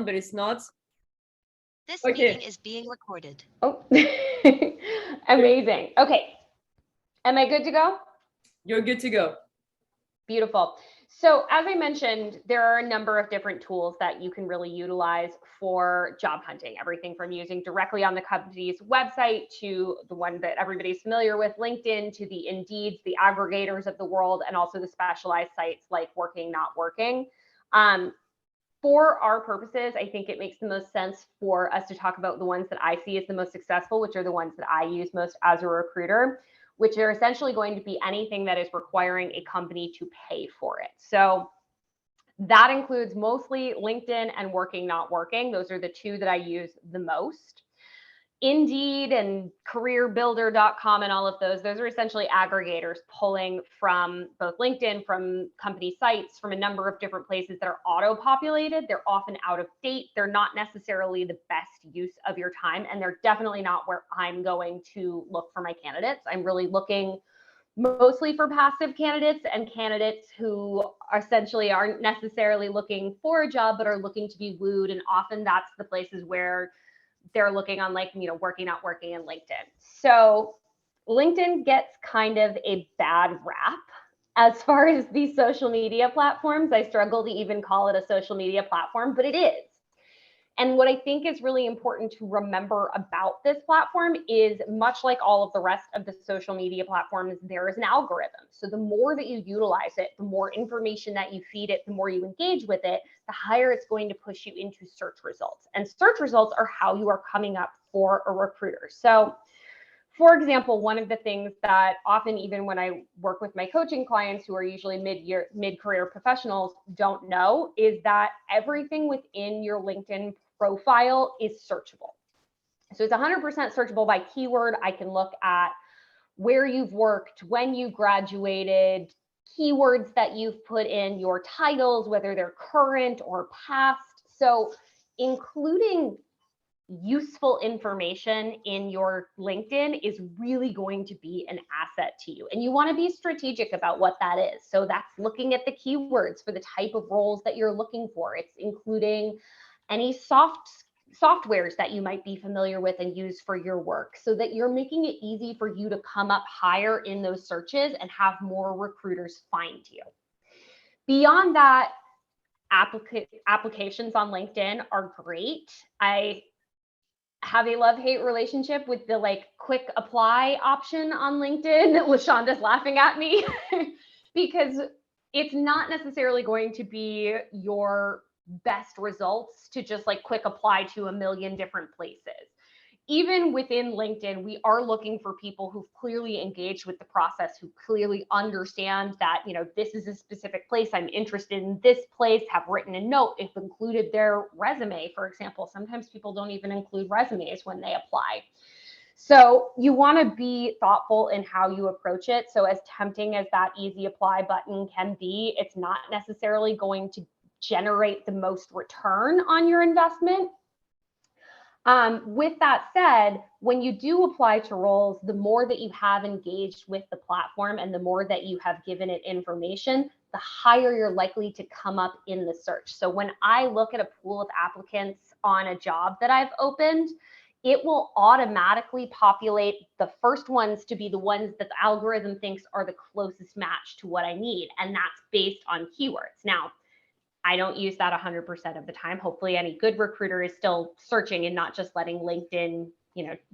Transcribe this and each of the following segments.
but it's not. This Okay, meeting is being recorded. Oh, amazing. Okay. Am I good to go? you're good to go. Beautiful. So as I mentioned, there are a number of different tools that you can really utilize for job hunting, everything from using directly on the company's website to the one that everybody's familiar with, LinkedIn, to the Indeeds, the aggregators of the world, and also the specialized sites like Working Not Working. For our purposes, I think it makes the most sense for us to talk about the ones that I see as the most successful, which are the ones that I use most as a recruiter, which are essentially going to be anything that is requiring a company to pay for it. So that includes mostly LinkedIn and Working Not Working. Those are the two that I use the most. Indeed and careerbuilder.com and all of those are essentially aggregators pulling from both LinkedIn, from company sites, from a number of different places that are auto-populated. They're often out of date. They're not necessarily the best use of your time, and they're definitely not where I'm going to look for my candidates. I'm really looking mostly for passive candidates and candidates who essentially aren't necessarily looking for a job, but are looking to be wooed. And often that's the places where they're looking on, like, Working Not Working and LinkedIn. So LinkedIn gets kind of a bad rap as far as these social media platforms. I struggle to even call it a social media platform, but it is. And what I think is really important to remember about this platform is, much like all of the rest of the social media platforms, there is an algorithm. So the more that you utilize it, the more information that you feed it, the more you engage with it, the higher it's going to push you into search results. And search results are how you are coming up for a recruiter. So for example, one of the things that often, even when I work with my coaching clients who are usually mid-career professionals, don't know is that everything within your LinkedIn profile is searchable. So it's 100% searchable by keyword. I can look at where you've worked, when you graduated, keywords that you've put in, your titles, whether they're current or past. So including useful information in your LinkedIn is really going to be an asset to you. And you want to be strategic about what that is. So that's looking at the keywords for the type of roles that you're looking for. It's including any softwares that you might be familiar with and use for your work, so that you're making it easy for you to come up higher in those searches and have more recruiters find you. Beyond that, applications on LinkedIn are great. I have a love-hate relationship with the quick apply option on LinkedIn. LaShonda's laughing at me because it's not necessarily going to be your best results to just quick apply to a million different places. Even within LinkedIn, we are looking for people who've clearly engaged with the process, who clearly understand that, this is a specific place, I'm interested in this place, have written a note, if included their resume, for example. Sometimes people don't even include resumes when they apply. So you want to be thoughtful in how you approach it. So as tempting as that easy apply button can be, it's not necessarily going to generate the most return on your investment. With that said, when you do apply to roles, the more that you have engaged with the platform and the more that you have given it information, the higher you're likely to come up in the search. So when I look at a pool of applicants on a job that I've opened, it will automatically populate the first ones to be the ones that the algorithm thinks are the closest match to what I need. And that's based on keywords. Now, I don't use that 100% of the time. Hopefully any good recruiter is still searching and not just letting LinkedIn,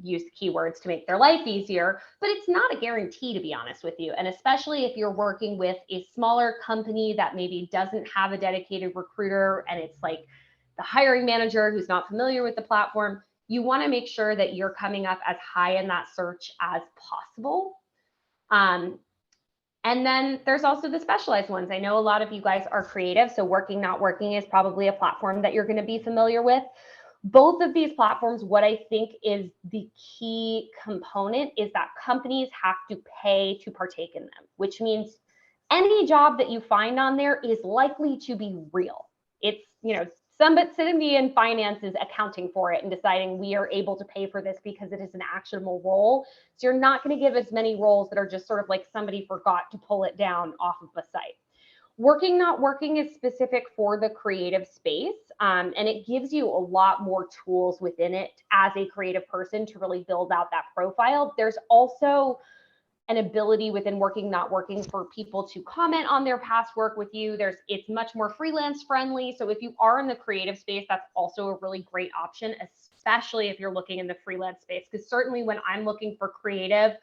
use keywords to make their life easier, but it's not a guarantee, to be honest with you. And especially if you're working with a smaller company that maybe doesn't have a dedicated recruiter and it's like the hiring manager who's not familiar with the platform, you want to make sure that you're coming up as high in that search as possible. And then there's also the specialized ones. I know a lot of you guys are creative, so Working Not Working is probably a platform that you're going to be familiar with. Both of these platforms, what I think is the key component is that companies have to pay to partake in them, which means any job that you find on there is likely to be real. It's, somebody in finance is accounting for it and deciding we are able to pay for this because it is an actionable role. So you're not going to give as many roles that are just sort of like somebody forgot to pull it down off of a site. Working Not Working is specific for the creative space, and it gives you a lot more tools within it as a creative person to really build out that profile. There's also an ability within Working Not Working for people to comment on their past work with you. It's much more freelance friendly. So if you are in the creative space, that's also a really great option, especially if you're looking in the freelance space. Because certainly when I'm looking for creative,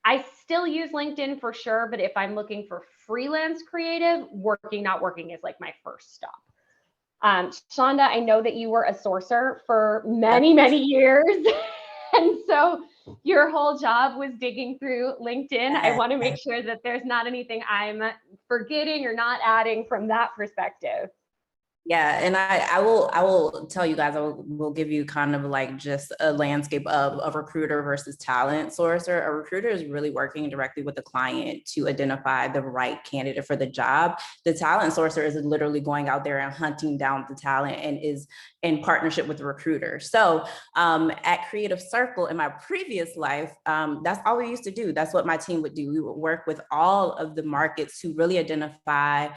I still use LinkedIn for sure, but if I'm looking for freelance creative, Working Not Working is like my first stop. Shonda, I know that you were a sourcer for many, many years. And so your whole job was digging through LinkedIn. I want to make sure that there's not anything I'm forgetting or not adding from that perspective. Yeah, and I will tell you guys, will give you kind of like just a landscape of a recruiter versus talent sourcer. A recruiter is really working directly with the client to identify the right candidate for the job. The talent sourcer is literally going out there and hunting down the talent and is in partnership with the recruiter. So at Creative Circle in my previous life, that's all we used to do. That's what my team would do. We would work with all of the markets to really identify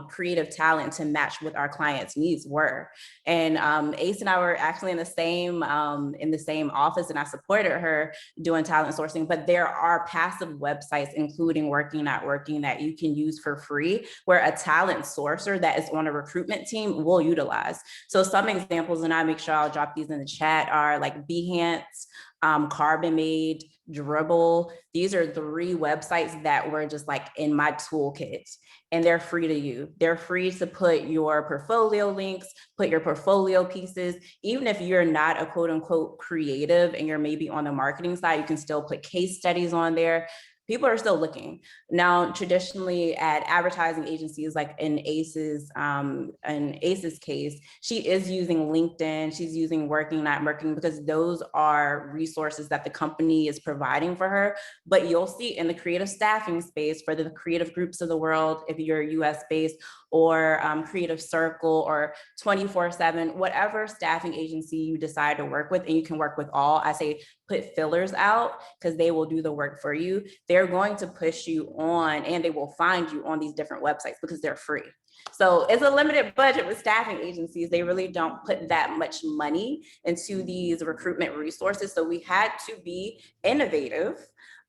creative talent to match with our clients' needs were. And Ace and I were actually in the same office, and I supported her doing talent sourcing. But there are passive websites, including Working Not Working, that you can use for free, where a talent sourcer that is on a recruitment team will utilize. So some examples, and I make sure I'll drop these in the chat, are like Behance, Carbon Made, Dribble. These are 3 websites that were just like in my toolkit, and they're free to you. They're free to put your portfolio links, put your portfolio pieces. Even if you're not a quote unquote creative and you're maybe on the marketing side, you can still put case studies on there. People are still looking. Now, traditionally at advertising agencies, like in Ace's case, she is using LinkedIn, she's using Working Not Working, because those are resources that the company is providing for her. But you'll see in the creative staffing space for the creative groups of the world, if you're US based, or Creative Circle, or 24/7, whatever staffing agency you decide to work with, and you can work with all, I say put fillers out, because they will do the work for you. They're going to push you on, and they will find you on these different websites because they're free. So it's a limited budget with staffing agencies. They really don't put that much money into these recruitment resources. So we had to be innovative,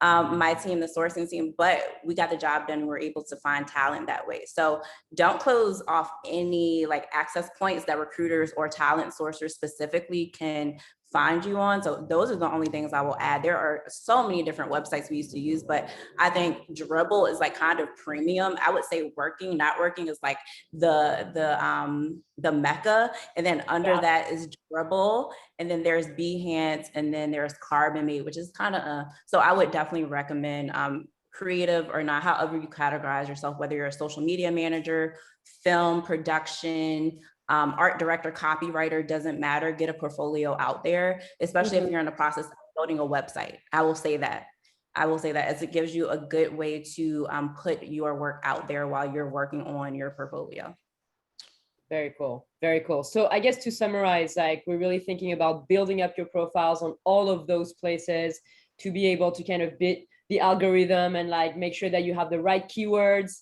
my team, the sourcing team, but we got the job done. We're able to find talent that way. So don't close off any like access points that recruiters or talent sourcers specifically can find you on. So those are the only things I will add. There are so many different websites we used to use, but I think Dribble is like kind of premium. I would say Working Not Working is like the mecca, and then under that is Dribble, and then there's Behance, and then there's Carbon Made, which is kind of so I would definitely recommend creative or not, however you categorize yourself, whether you're a social media manager, film production, art director, copywriter, doesn't matter. Get a portfolio out there, especially if you're in the process of building a website. I will say that as it gives you a good way to put your work out there while you're working on your portfolio. Very cool. Very cool. So I guess to summarize, like we're really thinking about building up your profiles on all of those places to be able to kind of beat the algorithm and like make sure that you have the right keywords,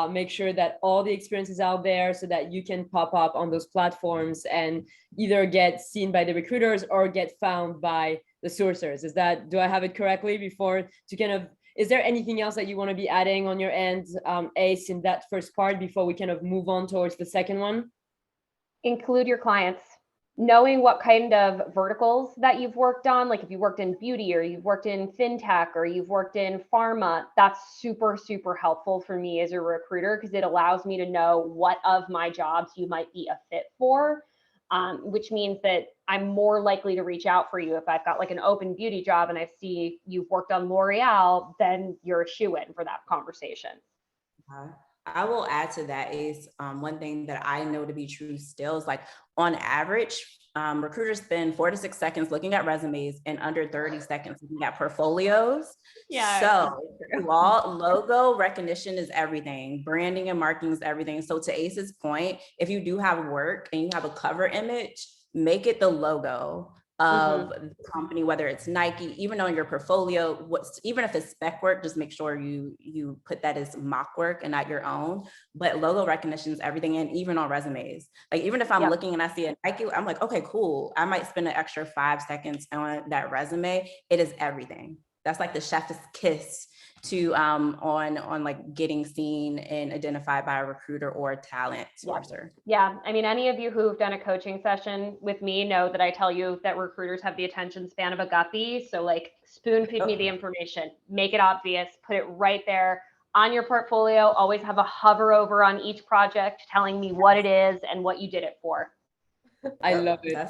make sure that all the experience is out there so that you can pop up on those platforms and either get seen by the recruiters or get found by the sourcers. Do I have it correctly before to kind of, is there anything else that you want to be adding on your end, Ace, in that first part before we kind of move on towards the second one? Include your clients. Knowing what kind of verticals that you've worked on, like if you worked in beauty or you've worked in fintech or you've worked in pharma, that's super, super helpful for me as a recruiter because it allows me to know what of my jobs you might be a fit for, which means that I'm more likely to reach out for you. If I've got like an open beauty job and I see you've worked on L'Oreal, then you're a shoo-in for that conversation. I will add to that is one thing that I know to be true still is like on average, recruiters spend 4 to 6 seconds looking at resumes and under 30 seconds looking at portfolios. Yeah. So logo recognition is everything. Branding and marketing is everything. So to Ace's point, if you do have work and you have a cover image, make it the logo. of the company, whether it's Nike, even on your portfolio, even if it's spec work, just make sure you put that as mock work and not your own. But logo recognition is everything, and even on resumes. Like even if I'm looking and I see a Nike, I'm like, okay, cool. I might spend an extra 5 seconds on that resume. It is everything. That's like the chef's kiss to on like getting seen and identified by a recruiter or a talent sourcer. Yeah, I mean, any of you who've done a coaching session with me know that I tell you that recruiters have the attention span of a guppy. So like spoon feed me the information, make it obvious, put it right there on your portfolio. Always have a hover over on each project telling me what it is and what you did it for. I love it.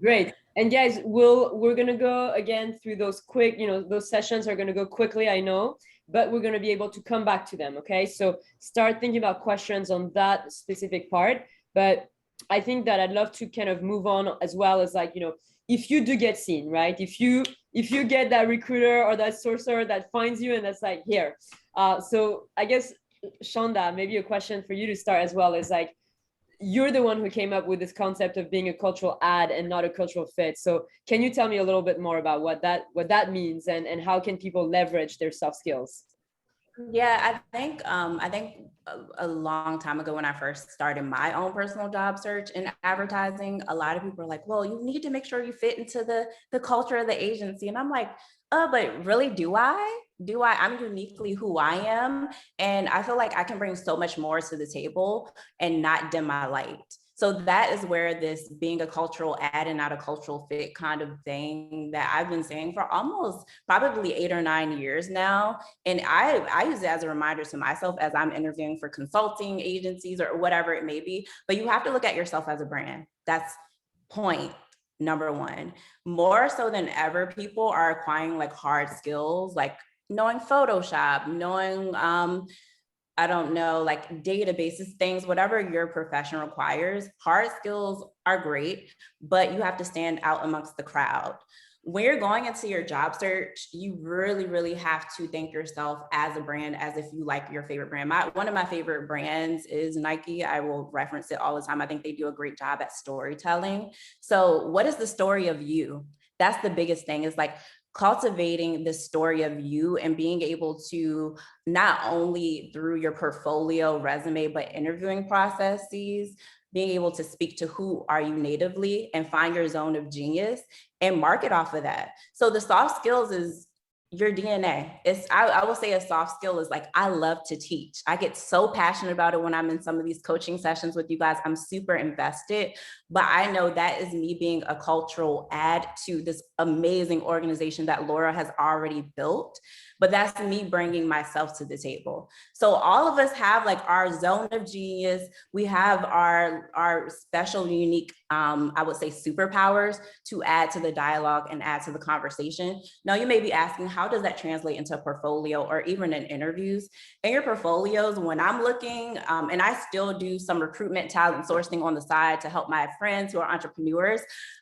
Great. And guys, we're gonna go again through those quick, those sessions are gonna go quickly, I know, but we're gonna be able to come back to them. Okay, so start thinking about questions on that specific part. But I think that I'd love to kind of move on as well as like, if you do get seen, right? If you get that recruiter or that sourcer that finds you and that's like here. So I guess Shonda, maybe a question for you to start as well is like, you're the one who came up with this concept of being a cultural ad and not a cultural fit. So can you tell me a little bit more about what that means and how can people leverage their soft skills? Yeah, I think a long time ago when I first started my own personal job search in advertising, a lot of people are like, well, you need to make sure you fit into the culture of the agency. And I'm like, but really, do I? I'm uniquely who I am. And I feel like I can bring so much more to the table and not dim my light. So that is where this being a cultural ad and not a cultural fit kind of thing that I've been saying for almost probably 8 or 9 years now. And I use it as a reminder to myself as I'm interviewing for consulting agencies or whatever it may be. But you have to look at yourself as a brand. That's point number one. More so than ever, people are acquiring like hard skills, like knowing Photoshop, knowing, I don't know, like databases, things, whatever your profession requires. Hard skills are great, but you have to stand out amongst the crowd. When you're going into your job search, you really, really have to think yourself as a brand, as if you like your favorite brand. One of my favorite brands is Nike. I will reference it all the time. I think they do a great job at storytelling. So what is the story of you? That's the biggest thing, is like cultivating the story of you and being able to not only through your portfolio, resume, but interviewing processes, being able to speak to who are you natively and find your zone of genius and market off of that. So the soft skills is your DNA. I will say a soft skill is like, I love to teach. I get so passionate about it when I'm in some of these coaching sessions with you guys. I'm super invested, but I know that is me being a cultural add to this amazing organization that Laura has already built. But that's me bringing myself to the table. So all of us have like our zone of genius. We have our special, unique, I would say superpowers to add to the dialogue and add to the conversation. Now you may be asking, how does that translate into a portfolio or even in interviews? In your portfolios, when I'm looking, and I still do some recruitment talent sourcing on the side to help my friends who are entrepreneurs,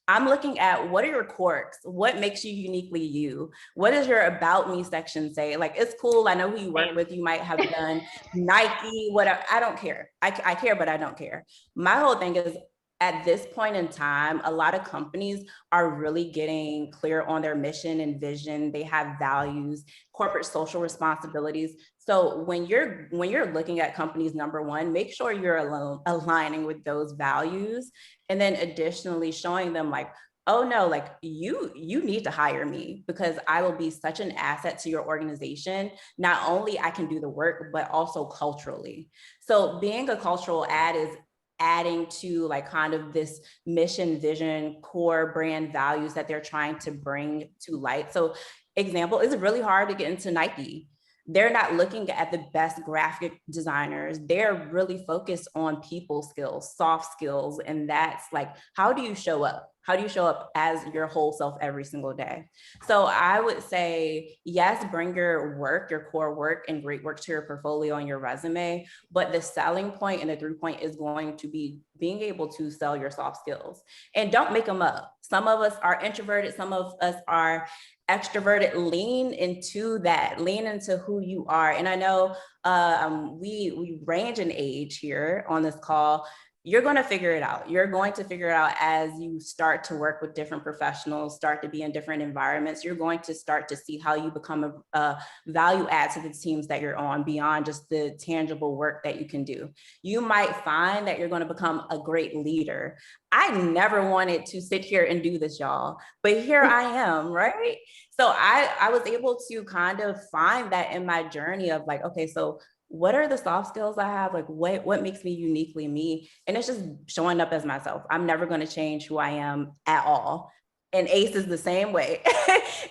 I'm looking at what are your quirks? What makes you uniquely you? What does your about me section say? Like, it's cool. I know who you work with. You might have done Nike, whatever. I don't care. I care, but I don't care. My whole thing is, at this point in time, a lot of companies are really getting clear on their mission and vision. They have values, corporate social responsibilities. So when you're looking at companies, number one, make sure you're aligning with those values. And then additionally showing them like, oh no, like you need to hire me because I will be such an asset to your organization. Not only I can do the work, but also culturally. So being a cultural ad is adding to like kind of this mission, vision, core brand values that they're trying to bring to light. So example, it's really hard to get into Nike. They're not looking at the best graphic designers. They're really focused on people skills, soft skills. And that's like, how do you show up? How do you show up as your whole self every single day? So I would say, yes, bring your work, your core work and great work to your portfolio and your resume. But the selling point and the through point is going to be being able to sell your soft skills. And don't make them up. Some of us are introverted. Some of us are extroverted. Lean into that. Lean into who you are. And I know we range in age here on this call. you're going to figure it out. You're going to figure it out as you start to work with different professionals, start to be in different environments. You're going to start to see how you become a value add to the teams that you're on beyond just the tangible work that you can do. You might find that you're going to become a great leader. I never wanted to sit here and do this, y'all, but here I am, right? So I was able to kind of find that in my journey of like, okay, so what are the soft skills I have? Like what makes me uniquely me? And it's just showing up as myself. I'm never going to change who I am at all. And Ace is the same way.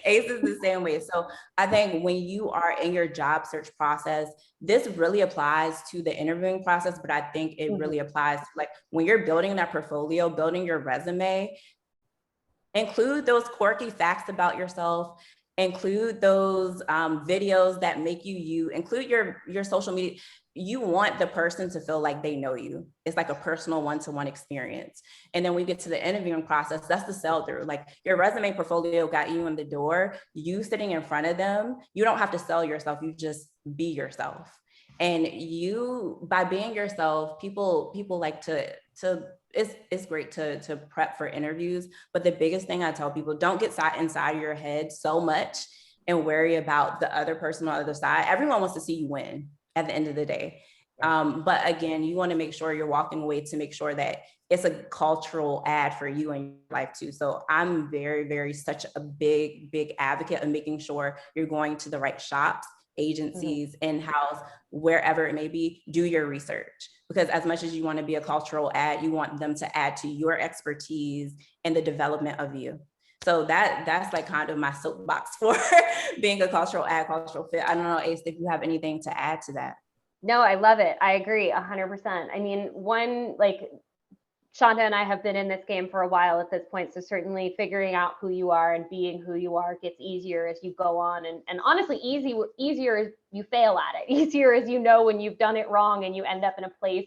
Ace is the same way. So I think when you are in your job search process, this really applies to the interviewing process, but I think it really applies to like when you're building that portfolio, building your resume, include those quirky facts about yourself, include those videos that make you, include your social media. You want the person to feel like they know you. It's like a personal one-to-one experience. And then we get to the interviewing process, that's the sell through. Like your resume portfolio got you in the door, you sitting in front of them, you don't have to sell yourself, you just be yourself. And you, by being yourself, people like to it's great to prep for interviews, but the biggest thing I tell people, don't get inside your head so much and worry about the other person on the other side. Everyone wants to see you win at the end of the day. But again, you want to make sure you're walking away to make sure that it's a cultural add for you and your life too. So I'm very, such a big advocate of making sure you're going to the right shops, agencies, in-house, wherever it may be, do your research. Because as much as you want to be a cultural add, you want them to add to your expertise and the development of you. So that's like kind of my soapbox for being a cultural add, cultural fit. I don't know, Ace, if you have anything to add to that. No, I love it. I agree 100%. I mean, like Shonda and I have been in this game for a while at this point. So certainly figuring out who you are and being who you are gets easier as you go on. And honestly, easier as you fail at it. Easier as you know when you've done it wrong and you end up in a place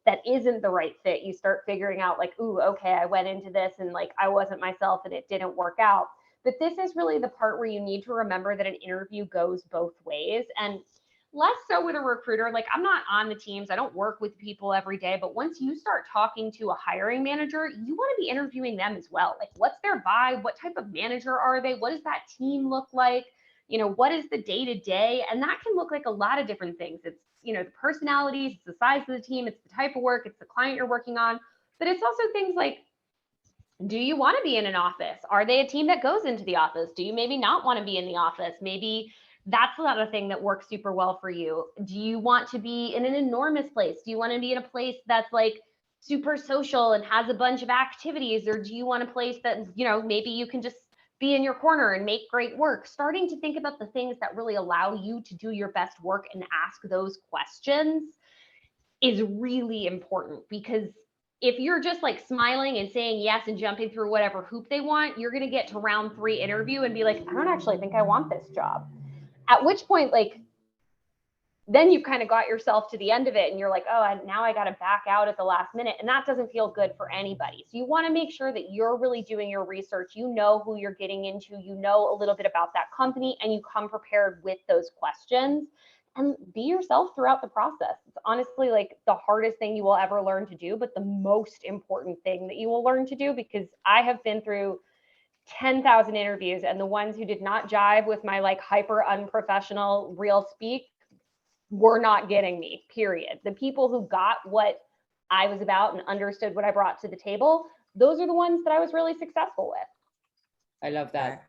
that isn't the right fit. You start figuring out like, ooh, okay, I went into this and like I wasn't myself and it didn't work out. But this is really the part where you need to remember that an interview goes both ways. And less so with a recruiter. Like I'm not on the teams. I don't work with people every day, but once you start talking to a hiring manager, you want to be interviewing them as well. Like what's their vibe? What type of manager are they? What does that team look like? You know, what is the day to day? And that can look like a lot of different things. It's, you know, the personalities, it's the size of the team, it's the type of work, it's the client you're working on, but it's also things like, do you want to be in an office? Are they a team that goes into the office? Do you maybe not want to be in the office? Maybe that's another thing that works super well for you. Do you want to be in an enormous place? Do you want to be in a place that's like super social and has a bunch of activities? Or do you want a place that, you know, maybe you can just be in your corner and make great work? Starting to think about the things that really allow you to do your best work and ask those questions is really important, because if you're just like smiling and saying yes and jumping through whatever hoop they want, you're going to get to round 3 interview and be like, I don't actually think I want this job. At which point, like, then you've kind of got yourself to the end of it and you're like, oh, now I got to back out at the last minute. And that doesn't feel good for anybody. So you want to make sure that you're really doing your research. You know who you're getting into, you know a little bit about that company, and you come prepared with those questions and be yourself throughout the process. It's honestly like the hardest thing you will ever learn to do, but the most important thing that you will learn to do, because I have been through 10,000 interviews, and the ones who did not jive with my like hyper unprofessional real speak were not getting me, period. The people who got what I was about and understood what I brought to the table, those are the ones that I was really successful with. I love that.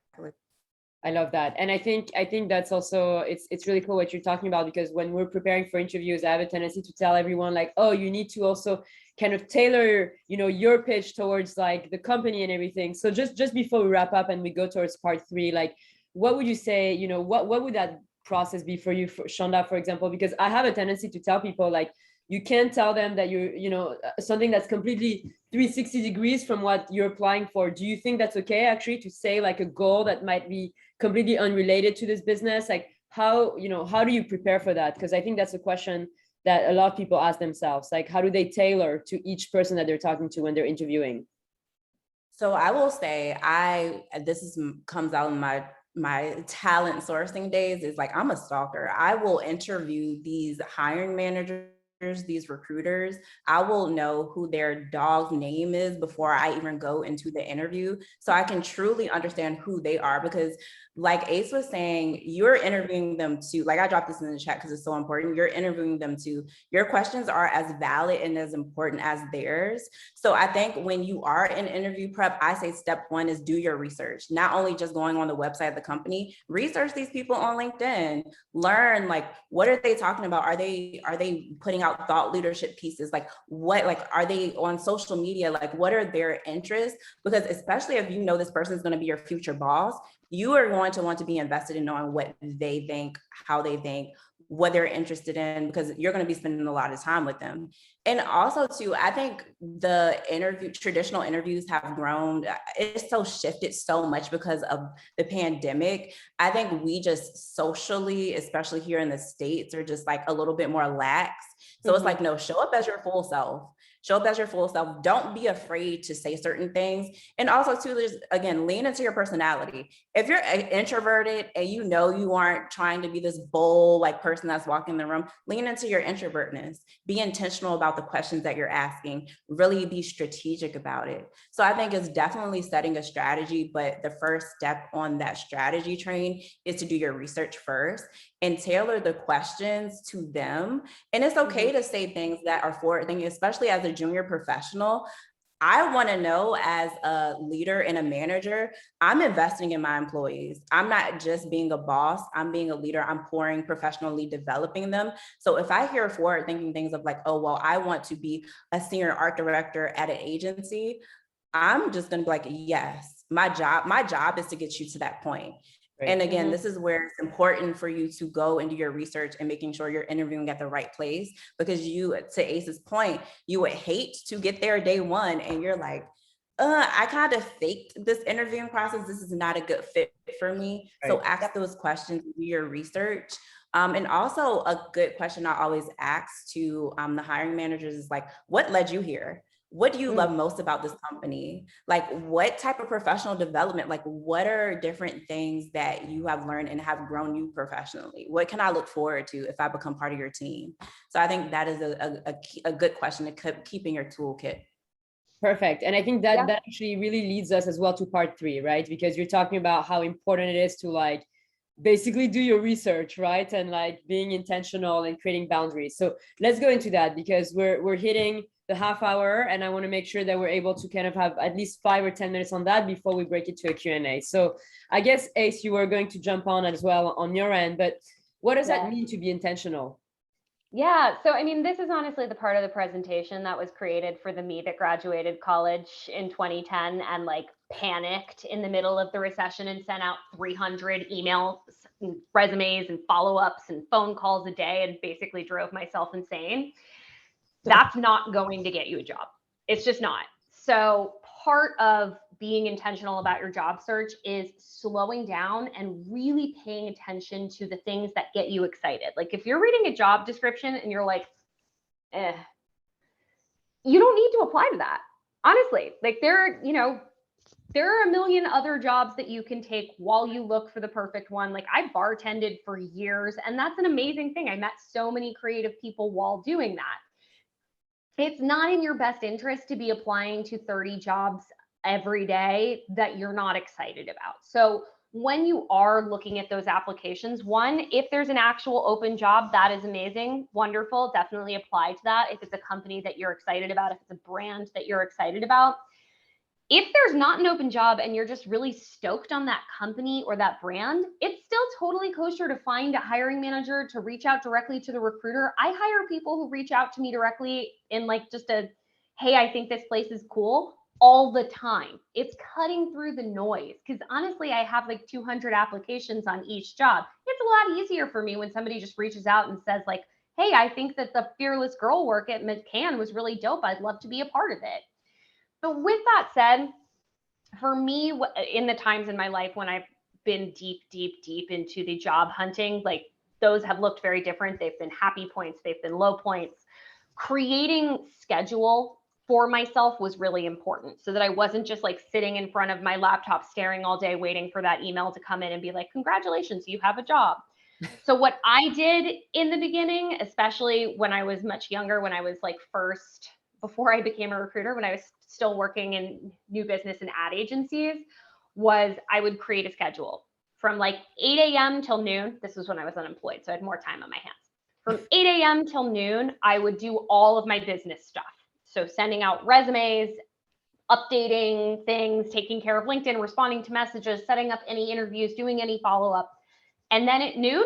I love that. And I think that's also, it's really cool what you're talking about, because when we're preparing for interviews, I have a tendency to tell everyone like, oh, you need to also kind of tailor, you know, your pitch towards like the company and everything. So just before we wrap up and we go towards part 3, like, what would you say, you know, what would that process be for you, for Shonda, for example? Because I have a tendency to tell people like, you can't tell them that you're, you know, something that's completely 360 degrees from what you're applying for. Do you think that's okay actually to say like a goal that might be completely unrelated to this business? Like how, you know, how do you prepare for that? Because I think that's a question that a lot of people ask themselves, like how do they tailor to each person that they're talking to when they're interviewing? So I will say, comes out in my talent sourcing days, is like, I'm a stalker. I will interview these hiring managers these recruiters, I will know who their dog's name is before I even go into the interview. So I can truly understand who they are, because like Ace was saying, you're interviewing them too. Like I dropped this in the chat because it's so important. You're interviewing them too. Your questions are as valid and as important as theirs. So I think when you are in interview prep, I say step one is do your research. Not only just going on the website of the company, research these people on LinkedIn, learn like, what are they talking about? Are they putting out thought leadership pieces? Like what, like, are they on social media? Like what are their interests? Because especially if you know this person is going to be your future boss, you are going to want to be invested in knowing what they think, how they think, what they're interested in, because you're going to be spending a lot of time with them. And also too, I think the traditional interviews have grown. It's so shifted so much because of the pandemic. I think we just socially, especially here in the States, are just like a little bit more lax. So it's like, no, show up as your full self. Show up as your full self. Don't be afraid to say certain things. And also too, there's, again, lean into your personality. If you're introverted and you know you aren't trying to be this bold like person that's walking in the room, lean into your introvertness. Be intentional about the questions that you're asking. Really be strategic about it. So I think it's definitely setting a strategy, but the first step on that strategy train is to do your research first and tailor the questions to them. And it's okay to say things that are forward thinking, especially as a junior professional. I want to know, as a leader and a manager, I'm investing in my employees. I'm not just being a boss, I'm being a leader. I'm pouring professionally developing them. So if I hear forward thinking things of like, oh, well, I want to be a senior art director at an agency, I'm just going to be like, yes, my job is to get you to that point. Right. And again, this is where it's important for you to go and do your research and making sure you're interviewing at the right place, because you, to Ace's point, you would hate to get there day one and you're like, I kind of faked this interviewing process. This is not a good fit for me. Right. So ask those questions, do your research. And also a good question I always ask to the hiring managers is like, what led you here? What do you love most about this company? Like what type of professional development, like what are different things that you have learned and have grown you professionally? What can I look forward to if I become part of your team? So I think that is a good question to keep in your toolkit. Perfect. And I think that that actually really leads us as well to part 3, right? Because you're talking about how important it is to like basically do your research, right? And like being intentional and creating boundaries. So let's go into that, because we're hitting the half hour and I want to make sure that we're able to kind of have at least 5 or 10 minutes on that before we break it to a Q&A. So I guess Ace, you were going to jump on as well on your end, but what does that mean to be intentional? Yeah, so I mean, this is honestly the part of the presentation that was created for the me that graduated college in 2010 and like panicked in the middle of the recession and sent out 300 emails, and resumes and follow-ups and phone calls a day and basically drove myself insane. That's not going to get you a job. It's just not. So part of being intentional about your job search is slowing down and really paying attention to the things that get you excited. Like if you're reading a job description and you're like, you don't need to apply to that. Honestly, like there are a million other jobs that you can take while you look for the perfect one. Like I bartended for years and that's an amazing thing. I met so many creative people while doing that. It's not in your best interest to be applying to 30 jobs every day that you're not excited about. So when you are looking at those applications, one, if there's an actual open job, that is amazing, wonderful, definitely apply to that. If it's a company that you're excited about, if it's a brand that you're excited about. If there's not an open job and you're just really stoked on that company or that brand, it's still totally kosher to find a hiring manager, to reach out directly to the recruiter. I hire people who reach out to me directly in like just a, hey, I think this place is cool, all the time. It's cutting through the noise, because honestly, I have like 200 applications on each job. It's a lot easier for me when somebody just reaches out and says like, hey, I think that the Fearless Girl work at McCann was really dope. I'd love to be a part of it. But with that said, for me, in the times in my life when I've been deep into the job hunting, like those have looked very different. They've been happy points, they've been low points. Creating schedule for myself was really important so that I wasn't just like sitting in front of my laptop staring all day waiting for that email to come in and be like, congratulations, you have a job. So what I did in the beginning, especially when I was much younger, when I was like before I became a recruiter, when I was still working in new business and ad agencies, was I would create a schedule from like 8 a.m. till noon. This was when I was unemployed, so I had more time on my hands. From 8 a.m. till noon, I would do all of my business stuff. So sending out resumes, updating things, taking care of LinkedIn, responding to messages, setting up any interviews, doing any follow-up. And then at noon,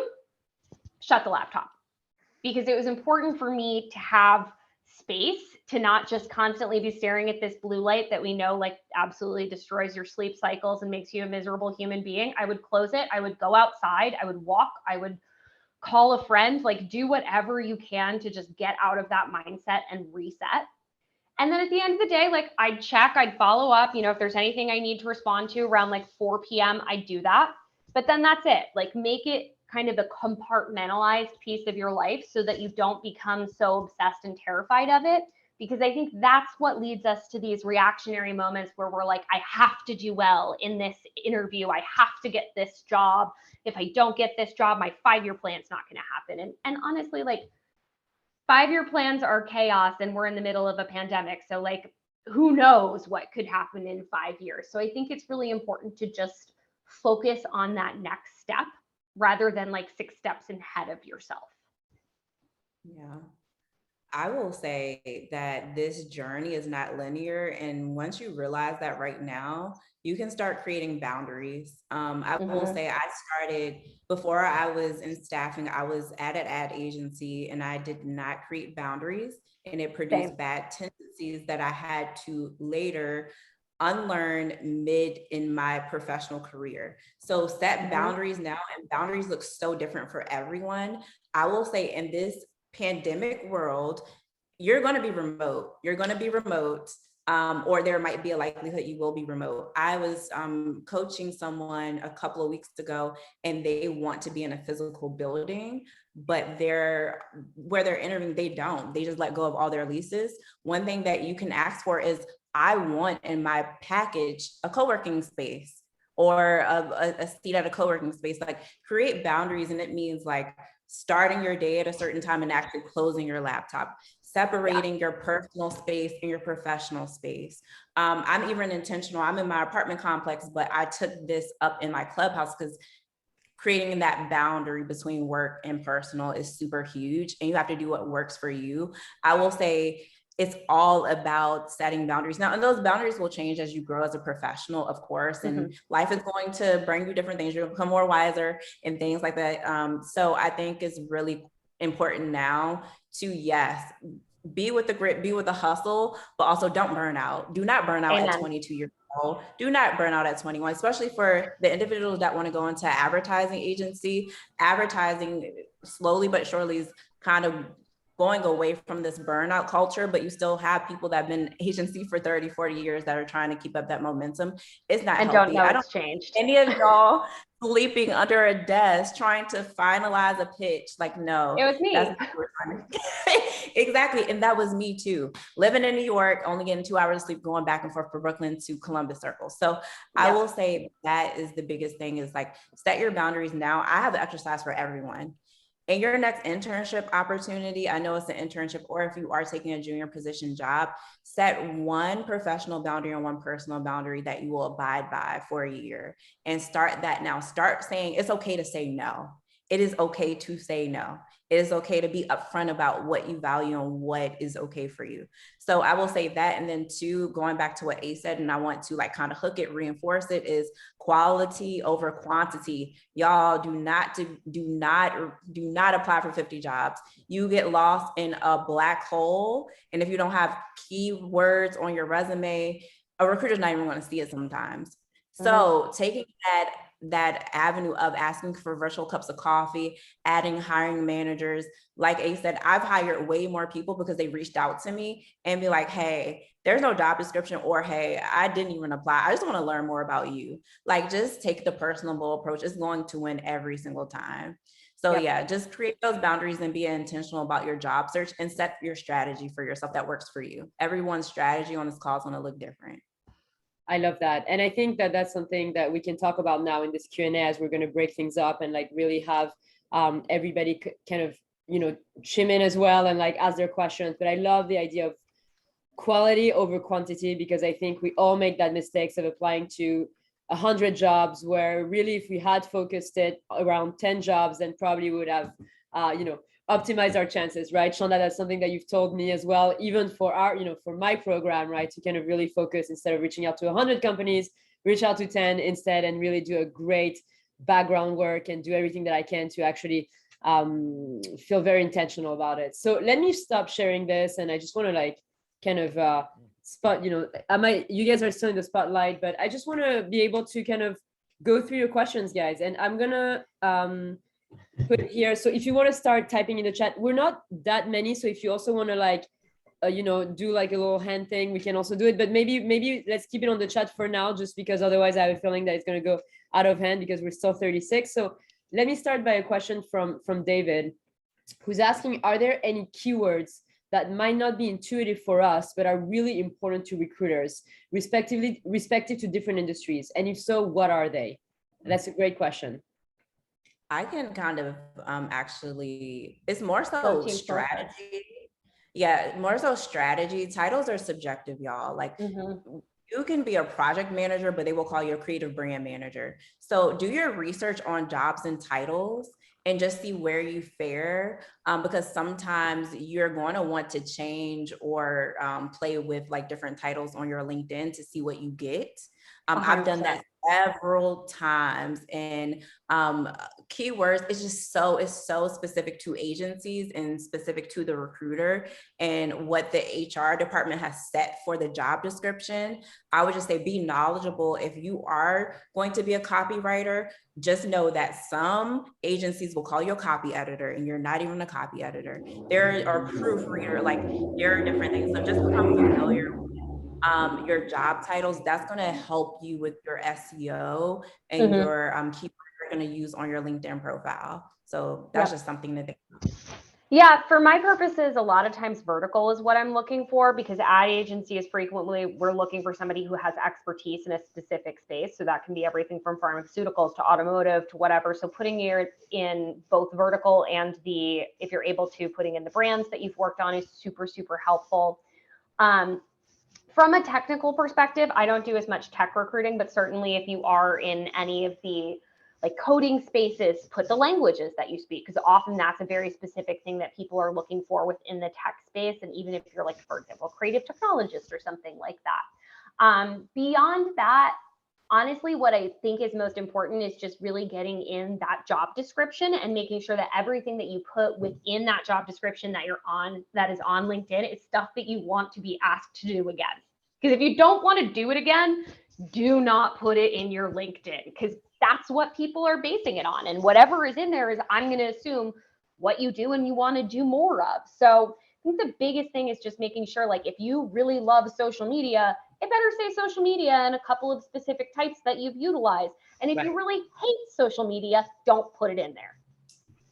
shut the laptop, because it was important for me to have space to not just constantly be staring at this blue light that we know like absolutely destroys your sleep cycles and makes you a miserable human being. I would close it. I would go outside. I would walk. I would call a friend, like do whatever you can to just get out of that mindset and reset. And then at the end of the day, like I'd check, I'd follow up, if there's anything I need to respond to around like 4 p.m., I'd do that. But then that's it. Like make it kind of a compartmentalized piece of your life so that you don't become so obsessed and terrified of it. Because I think that's what leads us to these reactionary moments where we're like, I have to do well in this interview. I have to get this job. If I don't get this job, my 5-year plan's not going to happen. And honestly, like 5-year plans are chaos, and we're in the middle of a pandemic. So like, who knows what could happen in 5 years? So I think it's really important to just focus on that next step rather than like 6 steps ahead of yourself. Yeah. I will say that this journey is not linear. And once you realize that right now, you can start creating boundaries. I will say I started before I was in staffing, I was at an ad agency and I did not create boundaries, and it produced bad tendencies that I had to later unlearn mid in my professional career. So set boundaries now, and boundaries look so different for everyone. I will say in this pandemic world, you're going to be remote. Or there might be a likelihood you will be remote. I was coaching someone a couple of weeks ago, and they want to be in a physical building, but where they're interviewing, they just let go of all their leases. One thing that you can ask for is, I want in my package a co-working space or a seat at a co-working space. Like create boundaries, and it means like starting your day at a certain time and actually closing your laptop, separating your personal space and your professional space. I'm even intentional. I'm in my apartment complex, but I took this up in my clubhouse because creating that boundary between work and personal is super huge, and you have to do what works for you. I will say it's all about setting boundaries now, and those boundaries will change as you grow as a professional, of course, and life is going to bring you different things. You're going to become more wiser and things like that. So I think it's really important now to, yes, be with the grit, be with the hustle, but also don't burn out. Do not burn out at 22 years old. Do not burn out at 21, especially for the individuals that want to go into advertising agency. Advertising slowly but surely is kind of going away from this burnout culture, but you still have people that have been agency for 30, 40 years that are trying to keep up that momentum. It's not and healthy. Don't know I don't it's changed. Any of y'all sleeping under a desk trying to finalize a pitch. Like, no. It was me. That's what we're trying to Exactly. And that was me too. Living in New York, only getting 2 hours of sleep, going back and forth from Brooklyn to Columbus Circle. So I will say that is the biggest thing, is like set your boundaries now. I have the exercise for everyone. In your next internship opportunity, I know it's an internship, or if you are taking a junior position job, set one professional boundary and one personal boundary that you will abide by for a year, and start that now. Start saying it's okay to say no. It is okay to say no. It is okay to be upfront about what you value and what is okay for you. So I will say that. And then 2, going back to what A said, and I want to like kind of hook it, reinforce it, is quality over quantity. Y'all do not apply for 50 jobs. You get lost in a black hole. And if you don't have keywords on your resume, a recruiter's not even going to see it sometimes. So taking that avenue of asking for virtual cups of coffee, adding hiring managers. Like A said, I've hired way more people because they reached out to me and be like, hey, there's no job description, or hey, I didn't even apply. I just want to learn more about you. Like, just take the personable approach. It's going to win every single time. So yeah, just create those boundaries and be intentional about your job search, and set your strategy for yourself that works for you. Everyone's strategy on this call is going to look different. I love that. And I think that that's something that we can talk about now in this Q&A, as we're going to break things up and like really have everybody kind of, chime in as well and like ask their questions. But I love the idea of quality over quantity, because I think we all make that mistakes of applying to 100 jobs, where really if we had focused it around 10 jobs, then probably we would have, optimized our chances, right? Shonda, that's something that you've told me as well, even for our, for my program, right? To kind of really focus, instead of reaching out to 100 companies, reach out to 10 instead, and really do a great background work and do everything that I can to actually feel very intentional about it. So let me stop sharing this, and I just want to like kind of spot, you guys are still in the spotlight, but I just want to be able to kind of go through your questions, guys, and I'm gonna put it here. So if you want to start typing in the chat, we're not that many, so if you also want to like do like a little hand thing, we can also do it, but maybe let's keep it on the chat for now, just because otherwise I have a feeling that it's going to go out of hand, because we're still 36. So let me start by a question from David, who's asking, are there any keywords that might not be intuitive for us but are really important to recruiters, respective to different industries, and if so, what are they? That's a great question. I can kind of actually, it's more so strategy. Yeah, more so strategy. Titles are subjective, y'all. Like you can be a project manager, but they will call you a creative brand manager. So do your research on jobs and titles and just see where you fare, because sometimes you're going to want to change or play with like different titles on your LinkedIn to see what you get. I've done that several times, and keywords, it's so specific to agencies and specific to the recruiter and what the HR department has set for the job description. I would just say be knowledgeable. If you are going to be a copywriter, just know that some agencies will call you a copy editor and you're not even a copy editor. There are proofreader, like there are different things. So just become familiar with your job titles. That's going to help you with your SEO and your keywords you're going to use on your LinkedIn profile. So that's just something to think about. Yeah, for my purposes, a lot of times vertical is what I'm looking for, because ad agency is frequently, we're looking for somebody who has expertise in a specific space. So that can be everything from pharmaceuticals to automotive to whatever. So putting it in both vertical and if you're able to, putting in the brands that you've worked on is super, super helpful. From a technical perspective, I don't do as much tech recruiting, but certainly if you are in any of the like coding spaces, put the languages that you speak, because often that's a very specific thing that people are looking for within the tech space. And even if you're like, for example, creative technologist or something like that. Beyond that, honestly, what I think is most important is just really getting in that job description and making sure that everything that you put within that job description that is on LinkedIn is stuff that you want to be asked to do again. Because if you don't want to do it again, do not put it in your LinkedIn, because that's what people are basing it on. And whatever is in there is, I'm going to assume, what you do and you want to do more of. So I think the biggest thing is just making sure, like, if you really love social media, it better say social media and a couple of specific types that you've utilized. And if you really hate social media, don't put it in there.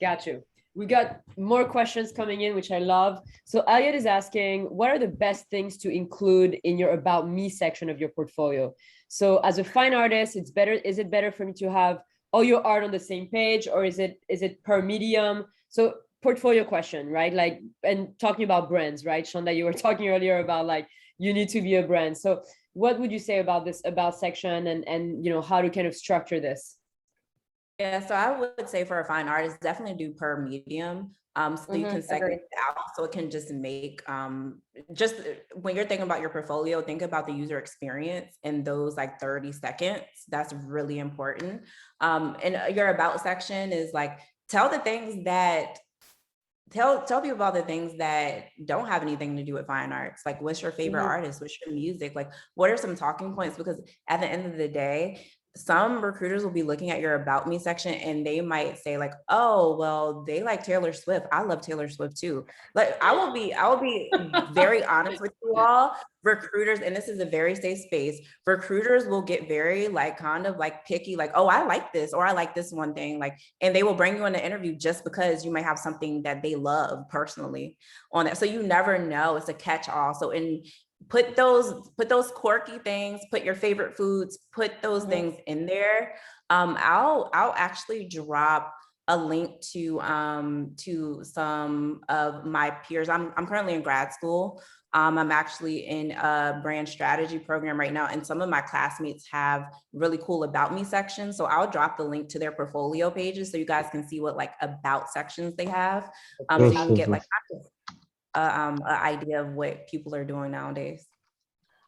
Got you. We got more questions coming in, which I love. So Elliot is asking, what are the best things to include in your About Me section of your portfolio? So as a fine artist, is it better for me to have all your art on the same page, or is it per medium? So portfolio question, right? Like, and talking about brands, right? Shonda, you were talking earlier about like, you need to be a brand. So what would you say about this About section and how to kind of structure this? Yeah, so I would say for a fine artist, definitely do per medium. So you can segment it out, so it can just make, just when you're thinking about your portfolio, think about the user experience in those like 30 seconds. That's really important. And your About section is like, tell people about the things that don't have anything to do with fine arts. Like, what's your favorite artist? What's your music? Like, what are some talking points? Because at the end of the day, some recruiters will be looking at your About Me section and they might say like, oh, well, they like Taylor Swift. I love Taylor Swift too. Like, I will be very honest with you all. Recruiters, and this is a very safe space, recruiters will get very like kind of like picky, like, oh, I like this, or I like this one thing, like, and they will bring you in the interview just because you might have something that they love personally on that. So you never know, it's a catch-all. So put those quirky things, put your favorite foods, put those things in there. I'll actually drop a link to some of my peers. I'm currently in grad school. I'm actually in a brand strategy program right now, and some of my classmates have really cool about me sections. So I'll drop the link to their portfolio pages so you guys can see what like about sections they have. So you can get like an idea of what people are doing nowadays.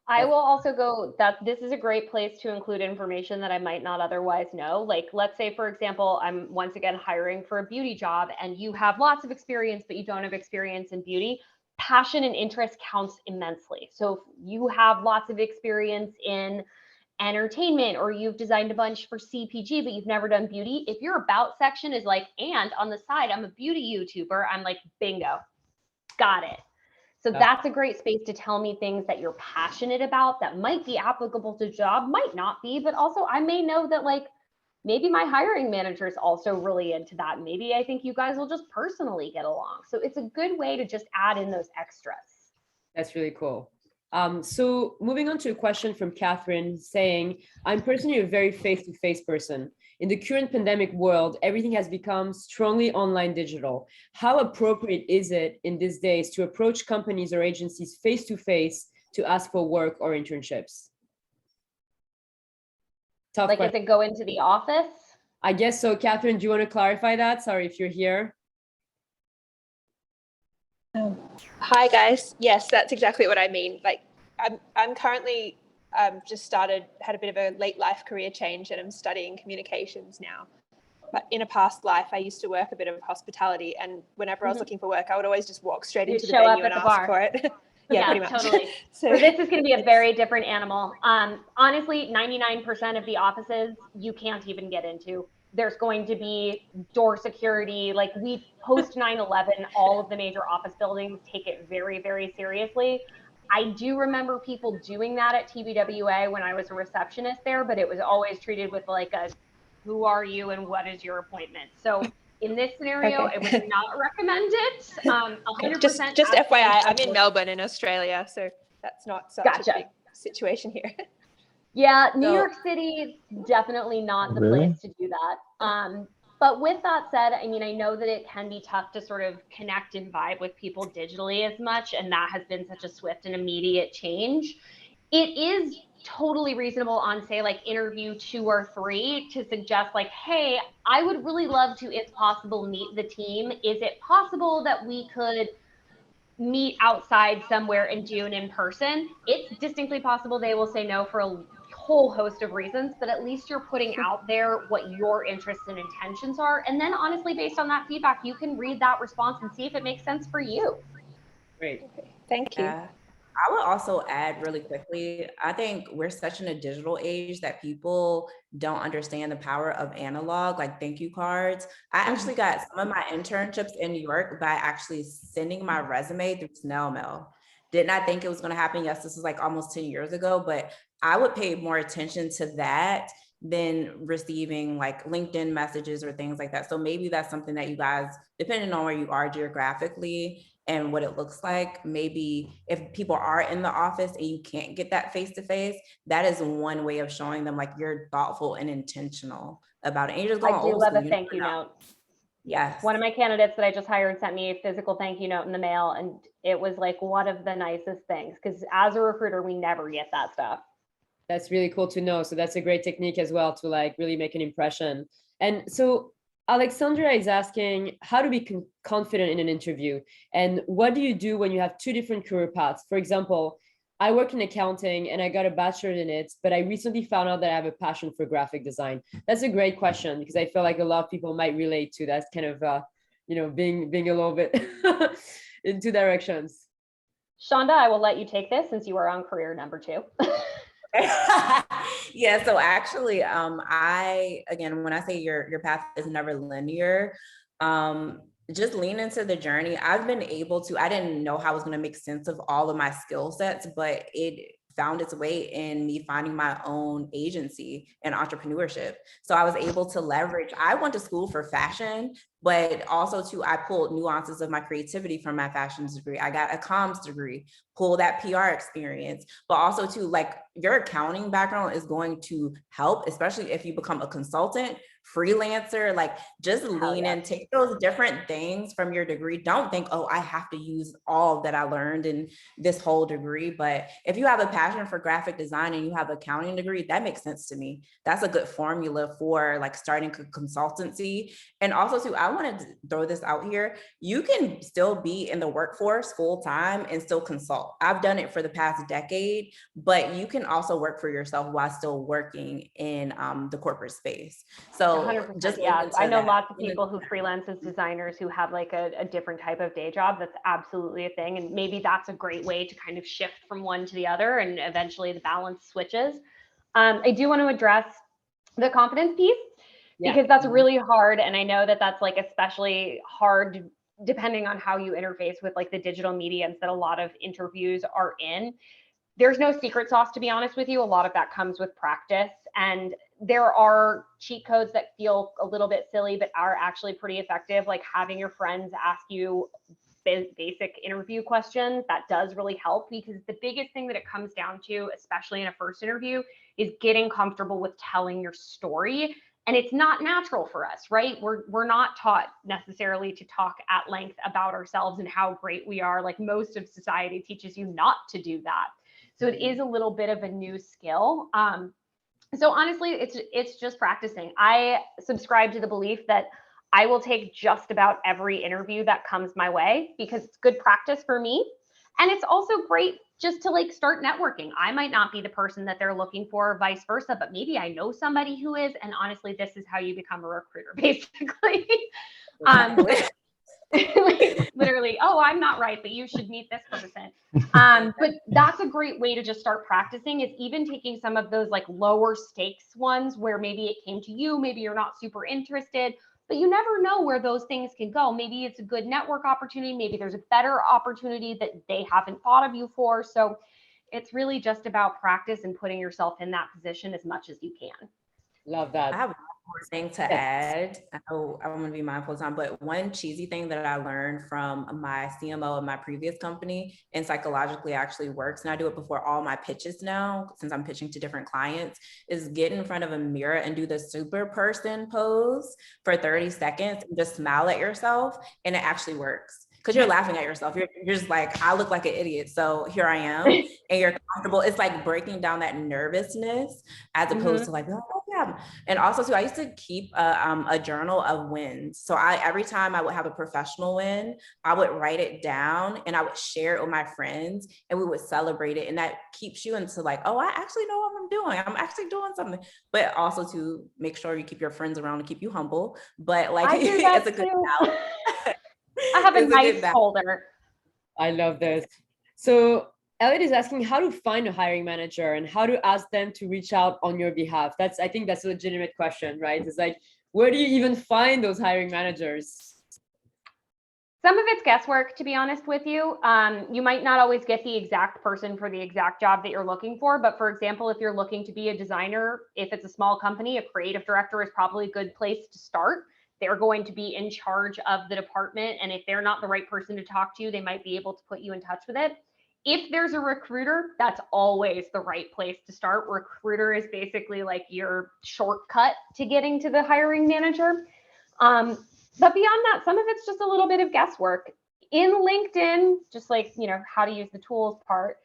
I will also go that this is a great place to include information that I might not otherwise know. Like, let's say, for example, I'm once again hiring for a beauty job and you have lots of experience, but you don't have experience in beauty. Passion and interest counts immensely. So if you have lots of experience in entertainment or you've designed a bunch for CPG, but you've never done beauty, if your about section is like, and on the side, I'm a beauty YouTuber, I'm like, bingo, got it. So that's a great space to tell me things that you're passionate about that might be applicable to job, might not be, but also I may know that like maybe my hiring manager is also really into that. Maybe I think you guys will just personally get along. So it's a good way to just add in those extras. That's really cool. So moving on to a question from Catherine saying, I'm personally a very face-to-face person. In the current pandemic world, everything has become strongly online digital. How appropriate is it in these days to approach companies or agencies face-to-face to ask for work or internships? Tough like question. If they go into the office? I guess so. Catherine, do you want to clarify that? Sorry if you're here. Hi guys. Yes, that's exactly what I mean. Like I'm currently just had a bit of a late life career change, and I'm studying communications now. But in a past life, I used to work a bit of hospitality, and whenever I was looking for work, I would always just walk straight into the venue and ask for it. Yeah, pretty much. Totally. So this is going to be a very different animal. Honestly, 99% of the offices you can't even get into. There's going to be door security. Like we post 9/11, all of the major office buildings take it very, very seriously. I do remember people doing that at TBWA when I was a receptionist there, but it was always treated with like a, who are you and what is your appointment? So in this scenario, I would not recommend it. 100%. Just FYI, I'm in Melbourne in Australia, so that's not such a big situation here. Yeah, New York City, definitely not the place to do that. But with that said, I mean, I know that it can be tough to sort of connect and vibe with people digitally as much, and that has been such a swift and immediate change. It is totally reasonable on, say, like interview 2 or 3 to suggest like, hey, I would really love to, if possible, meet the team. Is it possible that we could meet outside somewhere and do an in person? It's distinctly possible they will say no for a whole host of reasons, but at least you're putting out there what your interests and intentions are. And then honestly, based on that feedback, you can read that response and see if it makes sense for you. Great. Okay, thank you. I would also add really quickly, I think we're such in a digital age that people don't understand the power of analog, like thank you cards. I actually got some of my internships in New York by actually sending my resume through snail mail. Did not think it was going to happen. Yes, this was like almost 10 years ago, but I would pay more attention to that than receiving like LinkedIn messages or things like that. So maybe that's something that you guys, depending on where you are geographically and what it looks like, maybe if people are in the office and you can't get that face-to-face, that is one way of showing them like you're thoughtful and intentional about it. And you're just going I do love a thank you note. Yes. One of my candidates that I just hired sent me a physical thank you note in the mail, and it was like one of the nicest things, because as a recruiter, we never get that stuff. That's really cool to know. So that's a great technique as well to like really make an impression. And so Alexandra is asking, how to be confident in an interview? And what do you do when you have 2 different career paths? For example, I work in accounting and I got a bachelor's in it, but I recently found out that I have a passion for graphic design. That's a great question, because I feel like a lot of people might relate to that kind of, being a little bit in 2 directions. Shonda, I will let you take this since you are on career number 2. Yeah, so actually, again, when I say your path is never linear, just lean into the journey. I've been able to, I didn't know how I was going to make sense of all of my skill sets, but it found its way in me finding my own agency and entrepreneurship. So I was able to leverage, I went to school for fashion, But also too, I pulled nuances of my creativity from my fashion degree. I got a comms degree, pull that PR experience, but also too, like your accounting background is going to help, especially if you become a consultant, freelancer, like just lean in, take those different things from your degree. Don't think, oh, I have to use all that I learned in this whole degree. But if you have a passion for graphic design and you have an accounting degree, that makes sense to me. That's a good formula for like starting a consultancy. And also too, I want to throw this out here. You can still be in the workforce full time and still consult. I've done it for the past decade, but you can also work for yourself while still working in the corporate space. So 100%, just yeah. I know that. lots of people who freelance as designers who have like a different type of day job. That's absolutely a thing. And maybe that's a great way to kind of shift from one to the other, and eventually the balance switches. I do want to address the confidence piece because that's really hard. And I know that that's like especially hard depending on how you interface with like the digital mediums that a lot of interviews are in. There's no secret sauce, to be honest with you. A lot of that comes with practice. And there are cheat codes that feel a little bit silly, but are actually pretty effective. Like having your friends ask you basic interview questions, that does really help, because the biggest thing that it comes down to, especially in a first interview, is getting comfortable with telling your story. And it's not natural for us, right? We're not taught necessarily to talk at length about ourselves and how great we are. Like most of society teaches you not to do that. So it is a little bit of a new skill. So honestly, it's just practicing. I subscribe to the belief that I will take just about every interview that comes my way because it's good practice for me. And it's also great just to like start networking. I might not be the person that they're looking for, vice versa, but maybe I know somebody who is. And honestly, this is how you become a recruiter, basically. Like, literally, oh, I'm not right, but you should meet this person. But that's a great way to just start practicing, is even taking some of those like lower stakes ones where maybe it came to you, maybe you're not super interested, but you never know where those things can go. Maybe it's a good network opportunity. Maybe there's a better opportunity that they haven't thought of you for. So it's really just about practice and putting yourself in that position as much as you can. Love that. I have one more thing to add. I know I want to be mindful of time, but one cheesy thing that I learned from my CMO of my previous company, and psychologically actually works, and I do it before all my pitches now, since I'm pitching to different clients, is get in front of a mirror and do the super person pose for 30 seconds and just smile at yourself, and it actually works. Because you're laughing at yourself. You're just like, I look like an idiot, so here I am. And you're comfortable. It's like breaking down that nervousness as opposed to like, oh yeah. And also too, I used to keep a journal of wins. So every time I would have a professional win, I would write it down and I would share it with my friends and we would celebrate it. And that keeps you into like, oh, I actually know what I'm doing. I'm actually doing something. But also to make sure you keep your friends around and keep you humble. But like, it's a good balance. I have a nice folder. I love this. So Elliot is asking how to find a hiring manager and how to ask them to reach out on your behalf. I think that's a legitimate question, right? It's like, where do you even find those hiring managers? Some of it's guesswork, to be honest with you. You might not always get the exact person for the exact job that you're looking for. But for example, if you're looking to be a designer, if it's a small company, a creative director is probably a good place to start. They're going to be in charge of the department. And if they're not the right person to talk to, they might be able to put you in touch with it. If there's a recruiter, that's always the right place to start. Recruiter is basically like your shortcut to getting to the hiring manager. But beyond that, some of it's just a little bit of guesswork. In LinkedIn, just like, how to use the tools part,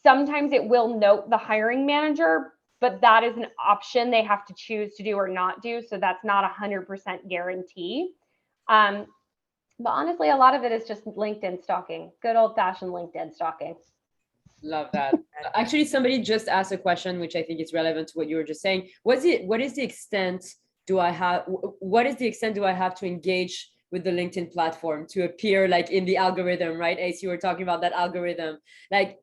sometimes it will note the hiring manager, but that is an option they have to choose to do or not do. So that's not 100% guarantee. But honestly, a lot of it is just LinkedIn stalking, good old fashioned LinkedIn stalking. Love that. Actually, somebody just asked a question, which I think is relevant to what you were just saying. What is the extent do I have to engage with the LinkedIn platform to appear like in the algorithm, right? As you were talking about that algorithm, like,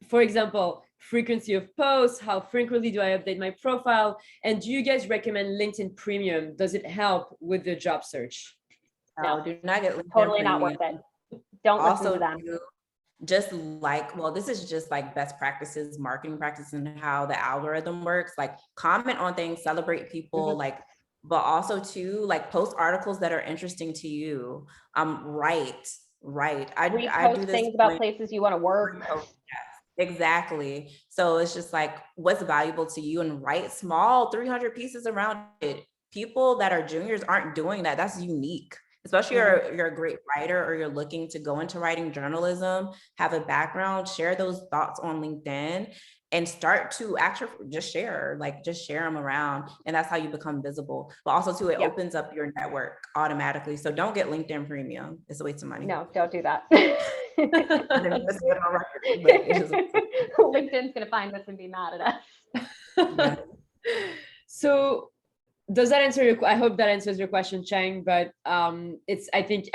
for example, frequency of posts, how frequently do I update my profile? And do you guys recommend LinkedIn Premium? Does it help with the job search? No, do not get LinkedIn totally Premium. Not worth it. Don't listen to them. Just like, well, this is just like best practices, marketing practices, and how the algorithm works. Like, comment on things, celebrate people, like but also too, like post articles that are interesting to you. Write. I do Repost this things about places you want to work. Exactly. So it's just like what's valuable to you, and write small 300 pieces around it. People that are juniors aren't doing that. That's unique. Especially you're a great writer, or you're looking to go into writing, journalism, have a background, share those thoughts on LinkedIn and start to actually just share them around. And that's how you become visible. But also too, it opens up your network automatically. So don't get LinkedIn Premium. It's a waste of money. No, don't do that. LinkedIn's gonna find us and be mad at us. Yeah. So does that answer your, I hope that answers your question, Chang, but it's, I think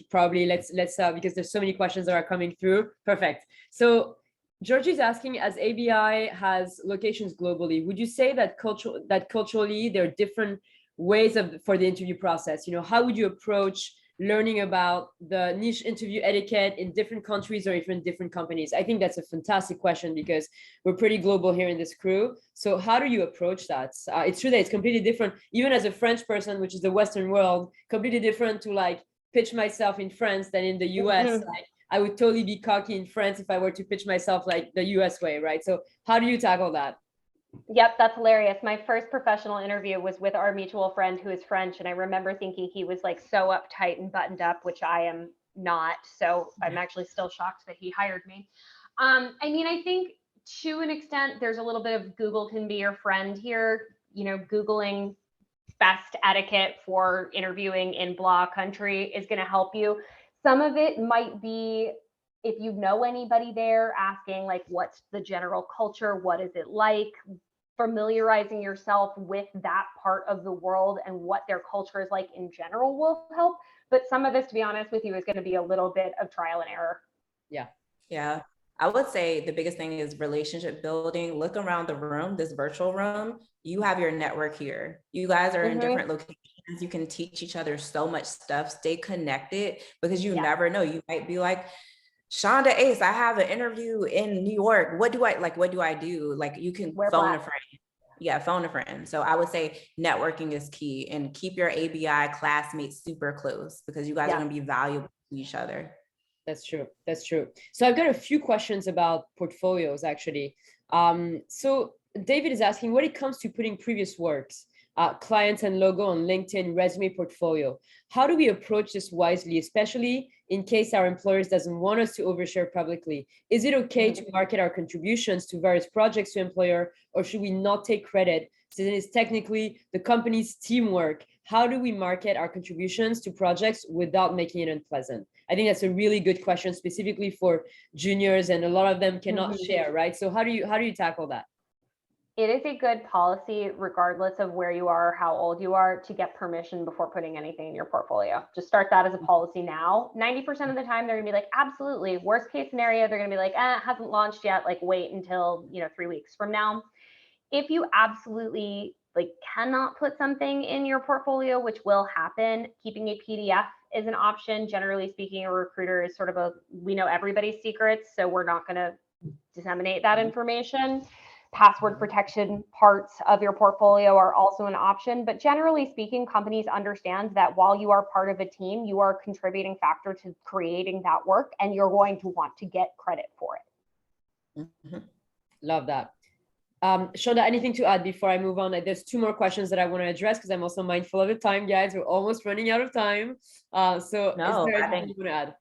probably let's because there's so many questions that are coming through. Perfect. So Georgie's asking, as ABI has locations globally, would you say that culturally there are different ways for the interview process? You know, how would you approach learning about the niche interview etiquette in different countries or even different companies? I think that's a fantastic question because we're pretty global here in this crew. So how do you approach that? It's true that it's completely different, even as a French person, which is the Western world, completely different to like pitch myself in France than in the US. Like, I would totally be cocky in France if I were to pitch myself like the US way, right? So how do you tackle that? Yep, that's hilarious. My first professional interview was with our mutual friend who is French. And I remember thinking he was like so uptight and buttoned up, which I am not. So I'm actually still shocked that he hired me. I mean, I think to an extent, there's a little bit of Google can be your friend here. You know, Googling best etiquette for interviewing in blah country is going to help you. Some of it might be, if you know anybody there, asking like, what's the general culture? What is it like? Familiarizing yourself with that part of the world and what their culture is like in general will help. But some of this, to be honest with you, is going to be a little bit of trial and error. Yeah. I would say the biggest thing is relationship building. Look around the room, this virtual room. You have your network here. You guys are in different locations. You can teach each other so much stuff. Stay connected, because you never know. You might be like, Shonda Ace, I have an interview in New York. What do I do? Like, you can phone a friend. Yeah, phone a friend. So I would say networking is key, and keep your ABI classmates super close, because you guys are going to be valuable to each other. That's true. That's true. So I've got a few questions about portfolios, actually. So David is asking, when it comes to putting previous works, clients and logo on LinkedIn, resume, portfolio, how do we approach this wisely, especially in case our employers doesn't want us to overshare publicly? Is it okay to market our contributions to various projects to employer, or should we not take credit since it is technically the company's teamwork? How do we market our contributions to projects without making it unpleasant? I think that's a really good question, specifically for juniors, and a lot of them cannot share, right? So how do you tackle that? It is a good policy, regardless of where you are, how old you are, to get permission before putting anything in your portfolio. Just start that as a policy now. 90% of the time, they're gonna be like, absolutely. Worst case scenario, they're gonna be like, it hasn't launched yet. Like, wait until 3 weeks from now. If you absolutely cannot put something in your portfolio, which will happen, keeping a PDF is an option. Generally speaking, a recruiter is sort of we know everybody's secrets, so we're not going to disseminate that information. Password protection parts of your portfolio are also an option, but generally speaking, companies understand that while you are part of a team, you are a contributing factor to creating that work, and you're going to want to get credit for it. Love that. Shonda, anything to add before I move on? There's 2 more questions that I want to address, because I'm also mindful of the time, guys. We're almost running out of time. So no, is there anything you want to add?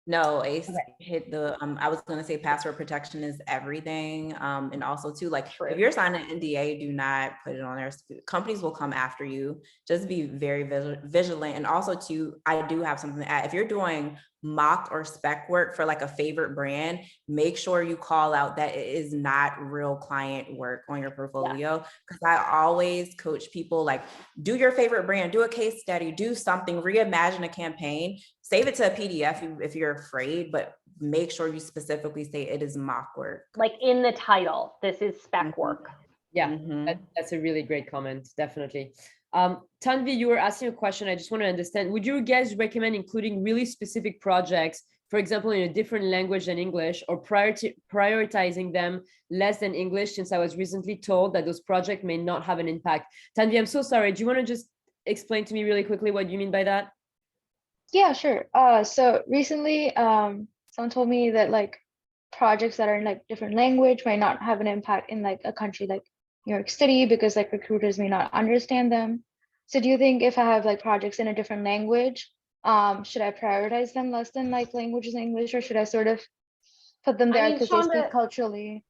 No, Ace hit the, I was going to say password protection is everything. And also too, like, if you're signing an NDA, do not put it on there. Companies will come after you. Just be very vigilant. And also too, I do have something to add. If you're doing mock or spec work for like a favorite brand, make sure you call out that it is not real client work on your portfolio. Because I always coach people, like, do your favorite brand, do a case study, do something, reimagine a campaign, save it to a PDF if you're afraid, but make sure you specifically say it is mock work. Like in the title, this is spec work. Yeah, that's a really great comment, definitely. Tanvi, you were asking a question. I just want to understand, would you guys recommend including really specific projects for example, in a different language than English, or prioritizing them less than English, since I was recently told that those projects may not have an impact. Tanvi, I'm so sorry. Do you want to just explain to me really quickly what you mean by that? Yeah, sure. So recently, someone told me that like projects that are in like different language might not have an impact in like a country like New York City because like recruiters may not understand them. So do you think if I have like projects in a different language, should I prioritize them less than like languages in English, or should I sort of put them there because they speak culturally?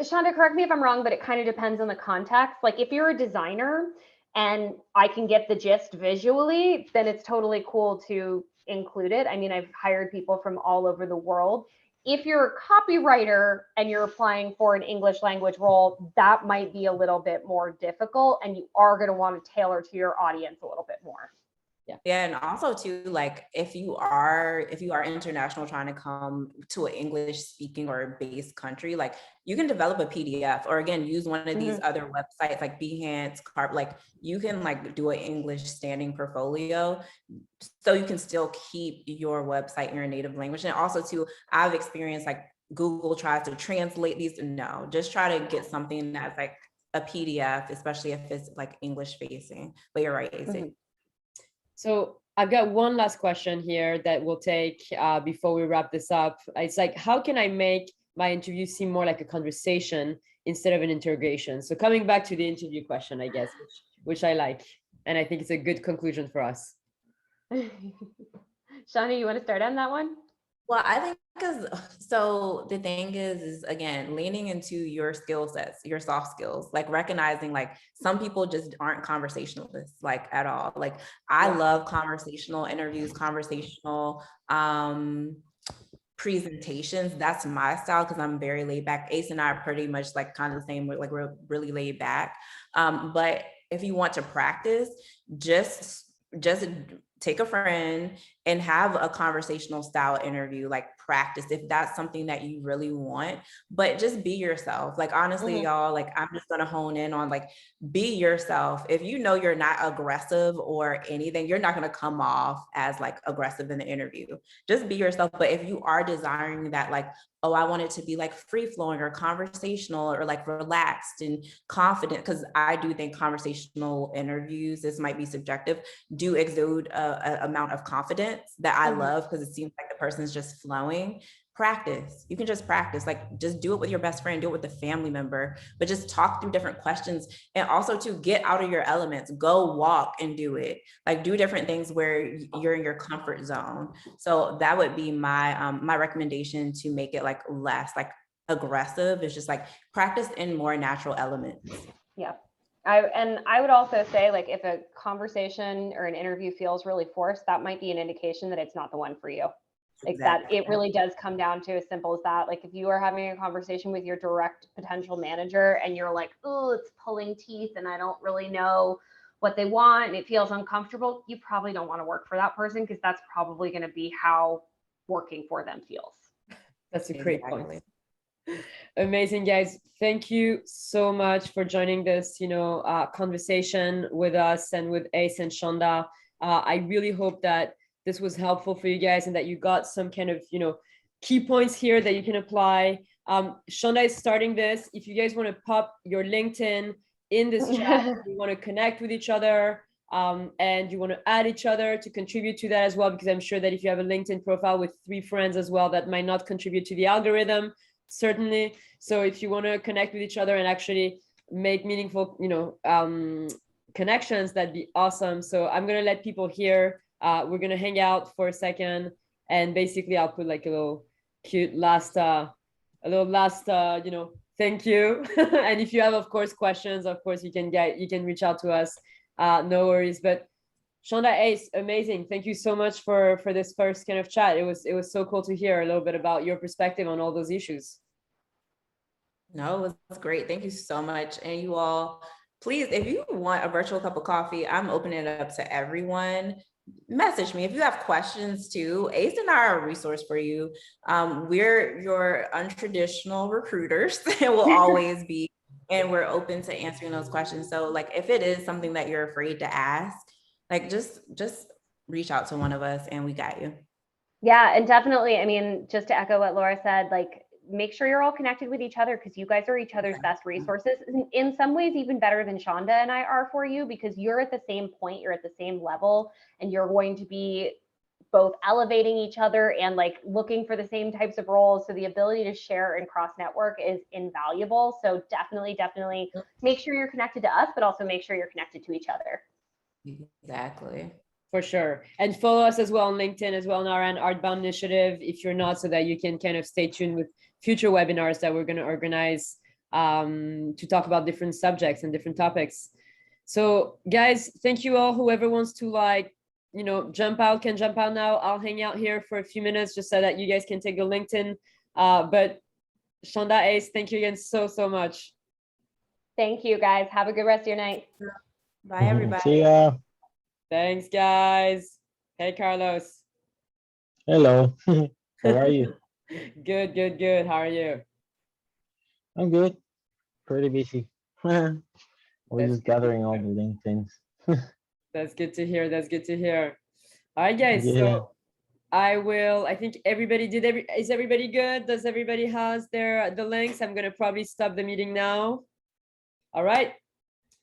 Shonda, correct me if I'm wrong, but it kind of depends on the context. Like if you're a designer and I can get the gist visually, then it's totally cool to include it. I mean, I've hired people from all over the world. If you're a copywriter and you're applying for an English language role, that might be a little bit more difficult, and you are going to want to tailor to your audience a little bit more. Yeah, and also too, like if you are international, trying to come to an English speaking or based country, like you can develop a PDF, or again use one of these other websites like Behance, Carp. Like you can like do an English standing portfolio, so you can still keep your website in your native language. And also too, I've experienced like Google tries to translate these. No, just try to get something that's like a PDF, especially if it's like English facing. But you're right, Aislinn. So I've got one last question here that we'll take before we wrap this up. It's like, how can I make my interview seem more like a conversation instead of an interrogation? So coming back to the interview question, I guess, which I like. And I think it's a good conclusion for us. Shauna, you want to start on that one? Well, I think so the thing is again, leaning into your skill sets, your soft skills, like recognizing like some people just aren't conversationalists like at all. Like I love conversational interviews, conversational presentations. That's my style because I'm very laid back. Ace and I are pretty much like kind of the same way, like we're really laid back. But if you want to practice, just take a friend and have a conversational style interview, like practice if that's something that you really want, but just be yourself. Like honestly, y'all, like I'm just gonna hone in on like, be yourself. If you know you're not aggressive or anything, you're not gonna come off as like aggressive in the interview. Just be yourself. But if you are desiring that, like, oh, I want it to be like free flowing or conversational or like relaxed and confident, because I do think conversational interviews, this might be subjective, do exude a amount of confidence that I love, because it seems like the person's just flowing. Practice. You can just practice, like just do it with your best friend, do it with a family member, but just talk through different questions. And also to get out of your elements, go walk and do it. Like do different things where you're in your comfort zone. So that would be my my recommendation to make it like less like aggressive. It's just like practice in more natural elements. Yeah. I would also say, like, if a conversation or an interview feels really forced, that might be an indication that it's not the one for you. Like that, it really does come down to as simple as that. Like if you are having a conversation with your direct potential manager and you're like, oh, it's pulling teeth and I don't really know what they want and it feels uncomfortable, you probably don't want to work for that person, because that's probably going to be how working for them feels. That's a great point. Amazing, guys. Thank you so much for joining this, conversation with us and with Ace and Shonda. I really hope that this was helpful for you guys and that you got some kind of, key points here that you can apply. Shonda is starting this. If you guys want to pop your LinkedIn in this chat, you want to connect with each other, and you want to add each other to contribute to that as well, because I'm sure that if you have a LinkedIn profile with 3 friends as well, that might not contribute to the algorithm, certainly. So if you want to connect with each other and actually make meaningful, connections, that'd be awesome. So I'm going to let people here. We're going to hang out for a second, and basically I'll put like a little cute last, thank you. And if you have, of course, questions, of course, you can reach out to us. No worries. But Shonda, Ace, amazing. Thank you so much for this first kind of chat. It was so cool to hear a little bit about your perspective on all those issues. No, it was great. Thank you so much. And you all, please, if you want a virtual cup of coffee, I'm opening it up to everyone. Message me if you have questions too. Ace and I are a resource for you. We're your untraditional recruiters and will always be, and we're open to answering those questions. So like if it is something that you're afraid to ask, like just reach out to one of us and we got you. Yeah, and definitely, I mean, just to echo what Laura said, like make sure you're all connected with each other because you guys are each other's best resources. In some ways, even better than Shonda and I are for you because you're at the same point, you're at the same level, and you're going to be both elevating each other and like looking for the same types of roles. So the ability to share and cross network is invaluable. So definitely, definitely make sure you're connected to us, but also make sure you're connected to each other. Exactly. For sure. And follow us as well on LinkedIn as well, Nara, and Artbound Initiative, if you're not, so that you can kind of stay tuned with future webinars that we're going to organize to talk about different subjects and different topics. So guys, thank you all. Whoever wants to like, you know, jump out can jump out now. I'll hang out here for a few minutes just so that you guys can take the LinkedIn. But Shonda, Ace, thank you again so much. Thank you guys. Have a good rest of your night. Bye, everybody. See ya. Thanks, guys. Hey, Carlos. Hello. How are you? Good. How are you? I'm good. Pretty busy. We're That's just gathering all the LinkedIns. That's good to hear. That's good to hear. All right, guys. Yeah. So I think everybody is everybody good? Does everybody has the links? I'm gonna probably stop the meeting now. All right.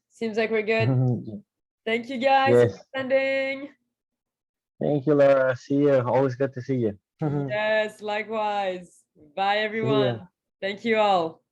Seems like we're good. Thank you guys Yes. for attending. Thank you, Laura. See you. Always good to see you. Yes, likewise. Bye ya. everyone. Thank you all.